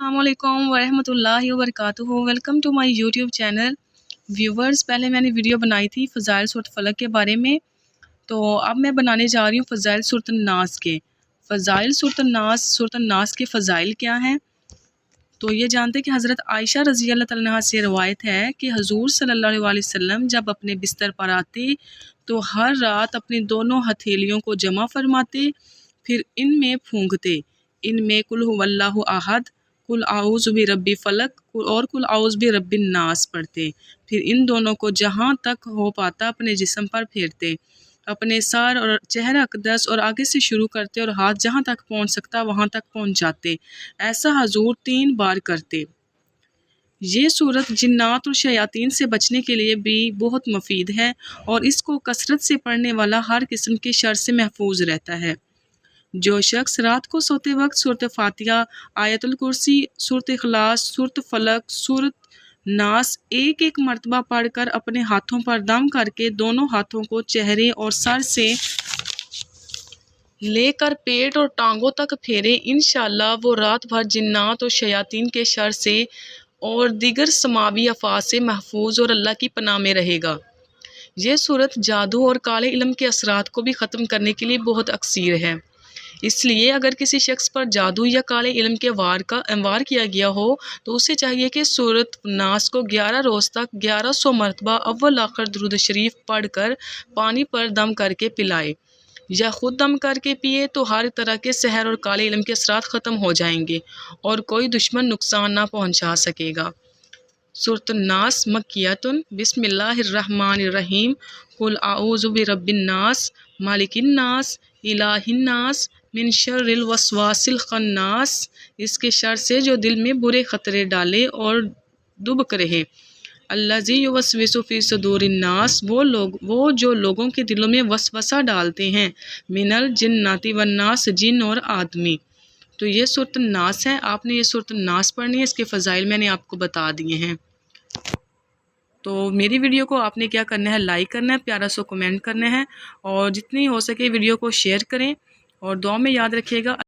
अस्सलाम वालेकुम वरहमतुल्लाहि वबरकातुहू। Welcome to my YouTube channel. Viewers, पहले मैंने वीडियो बनाई थी फ़ज़ाइल सूरत फ़लक के बारे में, तो अब मैं बनाने जा रही हूँ फ़ज़ाइल सूरत नास के। फ़ज़ाइल सूरत नास के फ़ज़ाइल क्या हैं? तो ये जानते कि हज़रत आयशा रज़ी अल्लाह तआला अन्हा से रवायत है कि हज़ूर सल्लल्लाहु अलैहि वसल्लम जब अपने बिस्तर पर आते तो हर रात अपनी दोनों हथेलियों को जमा फरमाते, फिर इनमें फूंकते। इनमें कुल हुवल्लाहु अहद, कुल आऊज़ु बि रब्बि फलक और कुल आऊज़ु बि रब्बिन नास पढ़ते। फिर इन दोनों को जहाँ तक हो पाता अपने जिस्म पर फेरते, अपने सर और चेहरा अक़दस और आगे से शुरू करते और हाथ जहाँ तक पहुँच सकता वहाँ तक पहुँच जाते। ऐसा हजूर 3 बार करते। ये सूरत जिन्नात और शयातीन से बचने के लिए भी बहुत मुफीद है और इसको कसरत से पढ़ने वाला हर किस्म के शर से महफूज रहता है। जो शख्स रात को सोते वक्त सूरत फातिहा, आयतुल कुर्सी, सूरत इखलास, सूरत फलक, सूरत नास एक एक मरतबा पढ़कर अपने हाथों पर दम करके दोनों हाथों को चेहरे और सर से लेकर पेट और टांगों तक फेरे, इंशाअल्लाह वो रात भर जिन्नात और शयातीन के शर से और दीगर समावी अफात से महफूज और अल्लाह की पनाह में रहेगा। ये सूरत जादू और काले इल्म के असरात को भी ख़त्म करने के लिए बहुत अक्सीर है। इसलिए अगर किसी शख्स पर जादू या काले इल्म के वार किया गया हो तो उसे चाहिए कि सूरत नास को 11 रोज़ तक 1100 मरतबा अव्वल आखिर दुरूद शरीफ पढ़कर पानी पर दम करके पिलाए, या खुद दम करके पिए तो हर तरह के सहर और काले इल्म के असरात ख़त्म हो जाएंगे और कोई दुश्मन नुकसान ना पहुँचा सकेगा। सूरत नास मक्कियतुन। बिस्मिल्लाहिर्रहमानिर्रहीम। कुल आऊज़ु बिरब्बिन नास, मालिकिन नास, इलाहिन नास, मिन शर्रिल वस्वासिल खन्नास। इसके शर से जो दिल में बुरे खतरे डाले और दुबक रहे। अल्लज़ी युवस्विसु फ़ी सुदूरिन नास। वो जो लोगों के दिलों में वसवसा डालते हैं। मिनल जिन्नाति वन्नास, जिन और आदमी। तो ये सूरत नास है, आपने ये सूरत नास पढ़नी है। इसके फ़ज़ाइल मैंने आपको बता दिए हैं। तो मेरी वीडियो को आपने क्या करना है, लाइक करना है, प्यारा सा कमेंट करना है और जितनी हो सके वीडियो को शेयर करें और दुआ में याद रखिएगा।